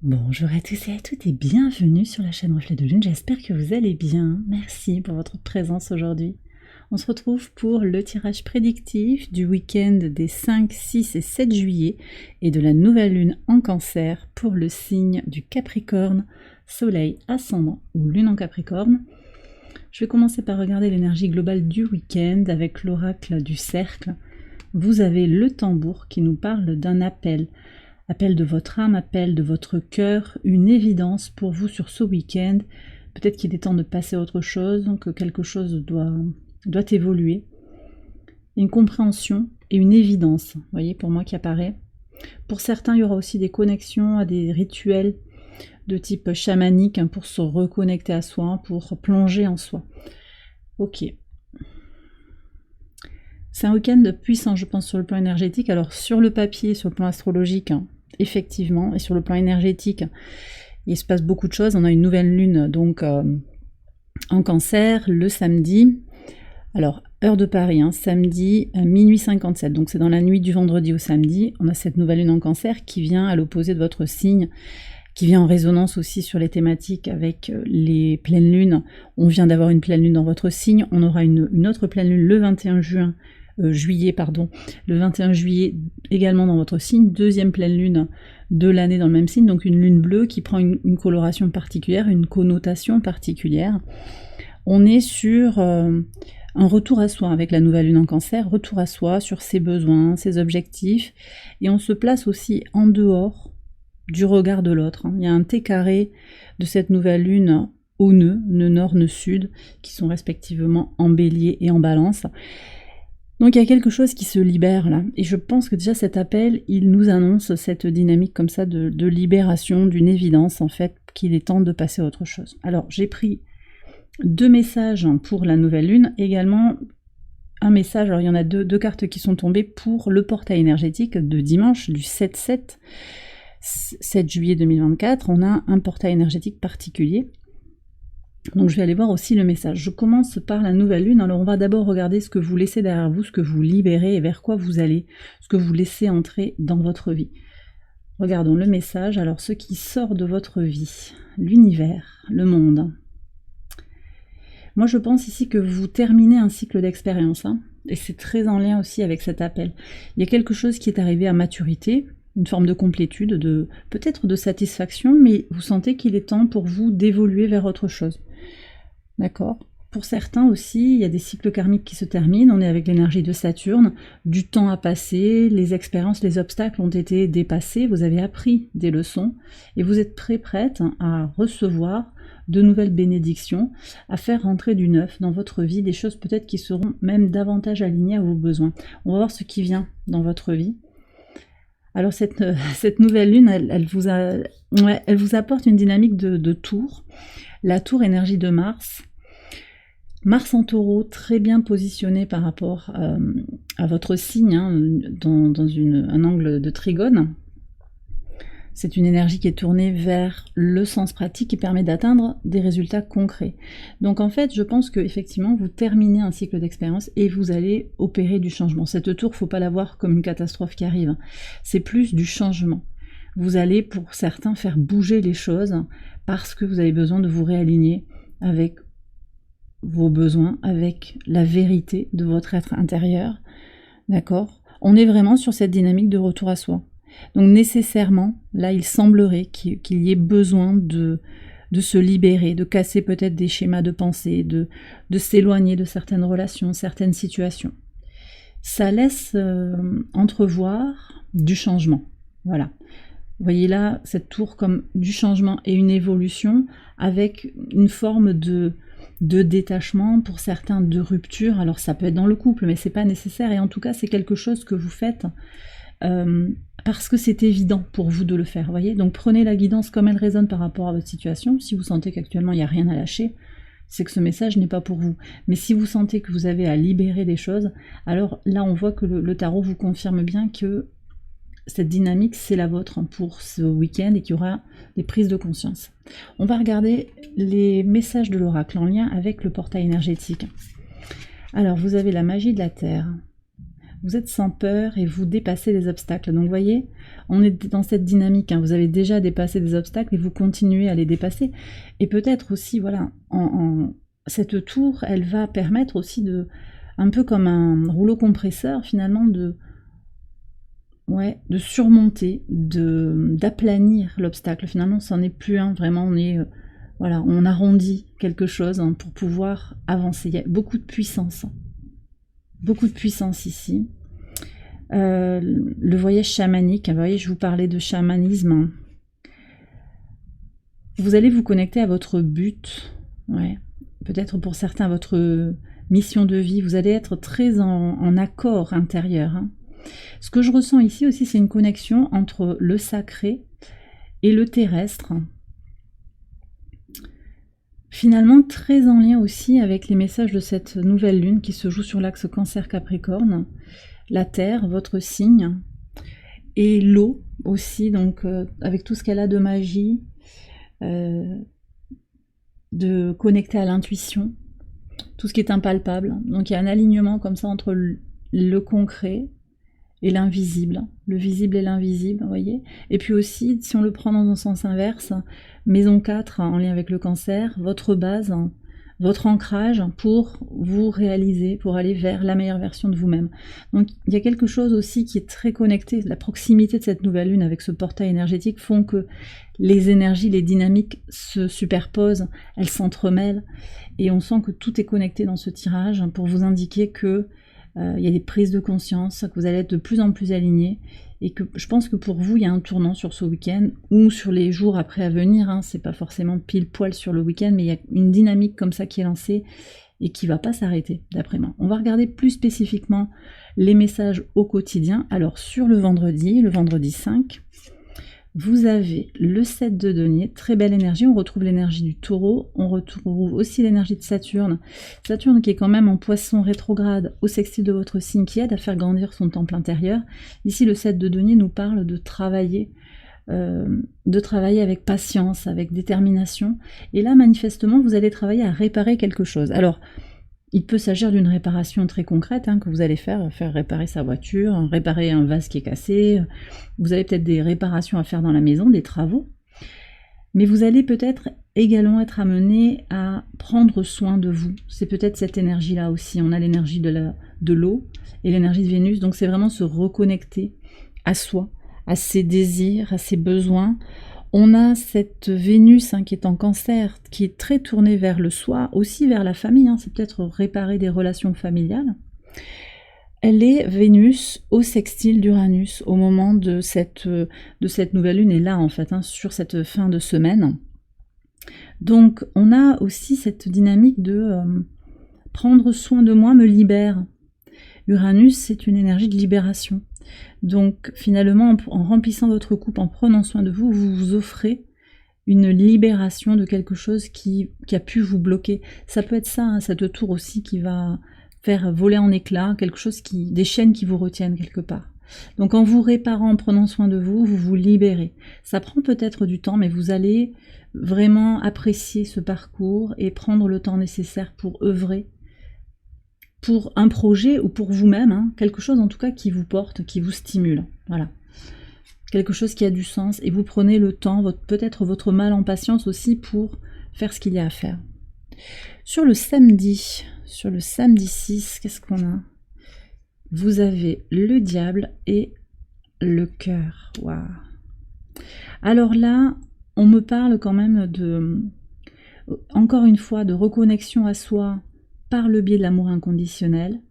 Bonjour à tous et à toutes et bienvenue sur la chaîne Reflet de Lune, j'espère que vous allez bien. Merci pour votre présence aujourd'hui. On se retrouve pour le tirage prédictif du week-end des 5, 6 et 7 juillet et de la nouvelle lune en Cancer pour le signe du Capricorne, Soleil ascendant ou lune en Capricorne. Je vais commencer par regarder l'énergie globale du week-end avec l'oracle du cercle. Vous avez le tambour qui nous parle d'un appel. Appel de votre âme, appel de votre cœur, une évidence pour vous sur ce week-end. Peut-être qu'il est temps de passer à autre chose, que quelque chose doit évoluer. Une compréhension et une évidence, vous voyez, pour moi qui apparaît. Pour certains, il y aura aussi des connexions à des rituels de type chamanique pour se reconnecter à soi, pour plonger en soi. Ok. C'est un week-end puissant, je pense, sur le plan énergétique. Alors, sur le papier, sur le plan astrologique, effectivement, et sur le plan énergétique, il se passe beaucoup de choses. On a une nouvelle lune, donc, en Cancer, le samedi. Alors, heure de Paris, samedi, minuit 57. Donc, c'est dans la nuit du vendredi au samedi. On a cette nouvelle lune en Cancer qui vient à l'opposé de votre signe, qui vient en résonance aussi sur les thématiques avec les pleines lunes. On vient d'avoir une pleine lune dans votre signe. On aura une autre pleine lune le 21 juillet, le 21 juillet également dans votre signe, deuxième pleine lune de l'année dans le même signe, donc une lune bleue qui prend une coloration particulière, une connotation particulière. On est sur un retour à soi avec la nouvelle lune en Cancer, retour à soi sur ses besoins, ses objectifs, et on se place aussi en dehors du regard de l'autre. Il y a un T carré de cette nouvelle lune au nœud nord, nœud sud, qui sont respectivement en bélier et en balance. Donc il y a quelque chose qui se libère là, et je pense que déjà cet appel, il nous annonce cette dynamique comme ça de libération, d'une évidence en fait, qu'il est temps de passer à autre chose. Alors j'ai pris 2 messages pour la nouvelle lune, également un message, alors il y en a deux cartes qui sont tombées pour le portail énergétique de dimanche, du 7 juillet 2024, on a un portail énergétique particulier. Donc je vais aller voir aussi le message. Je commence par la nouvelle lune. Alors on va d'abord regarder ce que vous laissez derrière vous, ce que vous libérez et vers quoi vous allez, ce que vous laissez entrer dans votre vie. Regardons le message. Alors ce qui sort de votre vie, l'univers, le monde. Moi je pense ici que vous terminez un cycle d'expérience, et c'est très en lien aussi avec cet appel. Il y a quelque chose qui est arrivé à maturité, une forme de complétude, peut-être de satisfaction, mais vous sentez qu'il est temps pour vous d'évoluer vers autre chose. D'accord ? Pour certains aussi, il y a des cycles karmiques qui se terminent, on est avec l'énergie de Saturne, du temps a passé, les expériences, les obstacles ont été dépassés, vous avez appris des leçons, et vous êtes prête à recevoir de nouvelles bénédictions, à faire rentrer du neuf dans votre vie, des choses peut-être qui seront même davantage alignées à vos besoins. On va voir ce qui vient dans votre vie. Alors cette nouvelle lune, elle vous apporte une dynamique de tour, la tour énergie de Mars. Mars en taureau, très bien positionné par rapport à votre signe, dans un angle de trigone. C'est une énergie qui est tournée vers le sens pratique qui permet d'atteindre des résultats concrets. Donc en fait, je pense qu'effectivement, vous terminez un cycle d'expérience et vous allez opérer du changement. Cette tour, faut pas la voir comme une catastrophe qui arrive. C'est plus du changement. Vous allez, pour certains, faire bouger les choses parce que vous avez besoin de vous réaligner avec vos besoins, avec la vérité de votre être intérieur. D'accord ? On est vraiment sur cette dynamique de retour à soi. Donc nécessairement, là, il semblerait qu'il y ait besoin de se libérer, de casser peut-être des schémas de pensée, de s'éloigner de certaines relations, certaines situations. Ça laisse entrevoir du changement. Voilà. Vous voyez là, cette tour comme du changement et une évolution avec une forme de détachement, pour certains de rupture. Alors ça peut être dans le couple, mais c'est pas nécessaire. Et en tout cas, c'est quelque chose que vous faites parce que c'est évident pour vous de le faire, voyez. Donc prenez la guidance comme elle résonne par rapport à votre situation. Si vous sentez qu'actuellement il n'y a rien à lâcher, c'est que ce message n'est pas pour vous. Mais si vous sentez que vous avez à libérer des choses, alors là on voit que le tarot vous confirme bien que cette dynamique c'est la vôtre pour ce week-end et qu'il y aura des prises de conscience. On va regarder les messages de l'oracle en lien avec le portail énergétique. Alors vous avez la magie de la terre. Vous êtes sans peur et vous dépassez les obstacles. Donc vous voyez, on est dans cette dynamique, hein. Vous avez déjà dépassé des obstacles et vous continuez à les dépasser. Et peut-être aussi, voilà, cette tour, elle va permettre aussi de, un peu comme un rouleau compresseur finalement, de surmonter, d'aplanir l'obstacle. Finalement, c'en est plus un, vraiment, voilà, on arrondit quelque chose, hein, pour pouvoir avancer. Il y a beaucoup de puissance. Beaucoup de puissance ici. Le voyage chamanique, vous voyez, je vous parlais de chamanisme. Vous allez vous connecter à votre but, peut-être pour certains, votre mission de vie. Vous allez être très en accord intérieur, hein. Ce que je ressens ici aussi, c'est une connexion entre le sacré et le terrestre. Finalement, très en lien aussi avec les messages de cette nouvelle lune qui se joue sur l'axe Cancer-Capricorne, la Terre, votre signe, et l'eau aussi, donc avec tout ce qu'elle a de magie, de connecter à l'intuition, tout ce qui est impalpable. Donc il y a un alignement comme ça entre le concret et l'invisible, le visible et l'invisible, vous voyez. Et puis aussi, si on le prend dans un sens inverse, maison 4, en lien avec le cancer, votre base, votre ancrage pour vous réaliser, pour aller vers la meilleure version de vous-même. Donc il y a quelque chose aussi qui est très connecté, la proximité de cette nouvelle lune avec ce portail énergétique font que les énergies, les dynamiques se superposent, elles s'entremêlent, et on sent que tout est connecté dans ce tirage pour vous indiquer que il y a des prises de conscience, que vous allez être de plus en plus alignés, et que je pense que pour vous, il y a un tournant sur ce week-end, ou sur les jours après à venir, hein, c'est pas forcément pile poil sur le week-end, mais il y a une dynamique comme ça qui est lancée, et qui va pas s'arrêter, d'après moi. On va regarder plus spécifiquement les messages au quotidien. Alors sur le vendredi 5, vous avez le 7 de denier, très belle énergie, on retrouve l'énergie du taureau, on retrouve aussi l'énergie de Saturne. Saturne qui est quand même en poisson rétrograde au sextile de votre signe, qui aide à faire grandir son temple intérieur. Ici le 7 de denier nous parle de travailler avec patience, avec détermination. Et là manifestement vous allez travailler à réparer quelque chose. Alors il peut s'agir d'une réparation très concrète, hein, que vous allez faire réparer sa voiture, réparer un vase qui est cassé, vous avez peut-être des réparations à faire dans la maison, des travaux, mais vous allez peut-être également être amené à prendre soin de vous. C'est peut-être cette énergie-là aussi, on a l'énergie de l'eau et l'énergie de Vénus, donc c'est vraiment se reconnecter à soi, à ses désirs, à ses besoins. On a cette Vénus, hein, qui est en cancer, qui est très tournée vers le soi, aussi vers la famille, hein, c'est peut-être réparer des relations familiales. Elle est Vénus au sextile d'Uranus au moment de cette nouvelle lune, et là en fait, hein, sur cette fin de semaine. Donc on a aussi cette dynamique de prendre soin de moi me libère. Uranus, c'est une énergie de libération. Donc finalement, en remplissant votre coupe, en prenant soin de vous, vous vous offrez une libération de quelque chose qui a pu vous bloquer. Ça peut être ça, hein, cette tour aussi qui va faire voler en éclats, quelque chose des chaînes qui vous retiennent quelque part. Donc en vous réparant, en prenant soin de vous, vous vous libérez. Ça prend peut-être du temps, mais vous allez vraiment apprécier ce parcours et prendre le temps nécessaire pour œuvrer pour un projet ou pour vous-même, hein, quelque chose en tout cas qui vous porte, qui vous stimule, voilà. Quelque chose qui a du sens, et vous prenez le temps, peut-être votre mal en patience aussi, pour faire ce qu'il y a à faire. Sur le samedi 6, qu'est-ce qu'on a? Vous avez le diable et le cœur, waouh. Alors là, on me parle quand même encore une fois, de reconnexion à soi, par le biais de l'amour inconditionnel.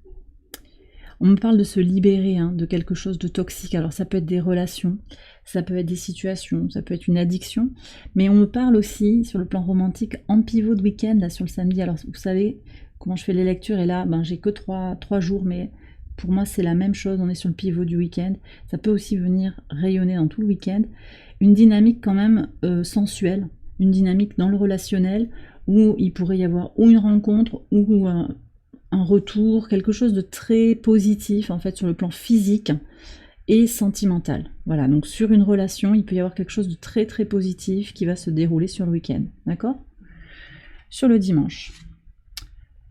On me parle de se libérer, hein, de quelque chose de toxique. Alors ça peut être des relations, ça peut être des situations, ça peut être une addiction, mais on me parle aussi sur le plan romantique en pivot de week-end, là sur le samedi. Alors vous savez comment je fais les lectures, et là j'ai que 3 jours, mais pour moi c'est la même chose, on est sur le pivot du week-end. Ça peut aussi venir rayonner dans tout le week-end. Une dynamique quand même sensuelle, une dynamique dans le relationnel, où il pourrait y avoir ou une rencontre ou un retour, quelque chose de très positif en fait sur le plan physique et sentimental. Voilà, donc sur une relation, il peut y avoir quelque chose de très très positif qui va se dérouler sur le week-end, d'accord? Sur le dimanche,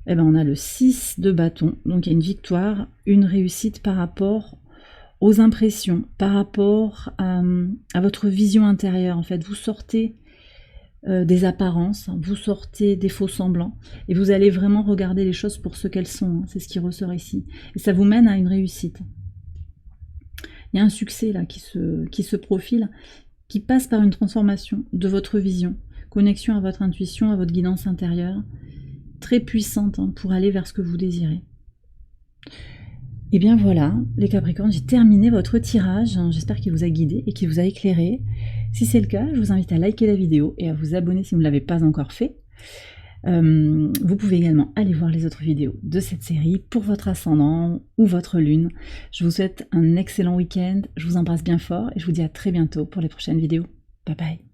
eh ben, on a le 6 de bâton, donc il y a une victoire, une réussite par rapport aux impressions, par rapport à votre vision intérieure. En fait, vous sortez des apparences, vous sortez des faux semblants, et vous allez vraiment regarder les choses pour ce qu'elles sont, c'est ce qui ressort ici. Et ça vous mène à une réussite. Il y a un succès là qui se profile, qui passe par une transformation de votre vision, connexion à votre intuition, à votre guidance intérieure, très puissante pour aller vers ce que vous désirez. Et bien voilà, les Capricornes, j'ai terminé votre tirage. J'espère qu'il vous a guidé et qu'il vous a éclairé. Si c'est le cas, je vous invite à liker la vidéo et à vous abonner si vous ne l'avez pas encore fait. Vous pouvez également aller voir les autres vidéos de cette série pour votre ascendant ou votre lune. Je vous souhaite un excellent week-end, je vous embrasse bien fort et je vous dis à très bientôt pour les prochaines vidéos. Bye bye.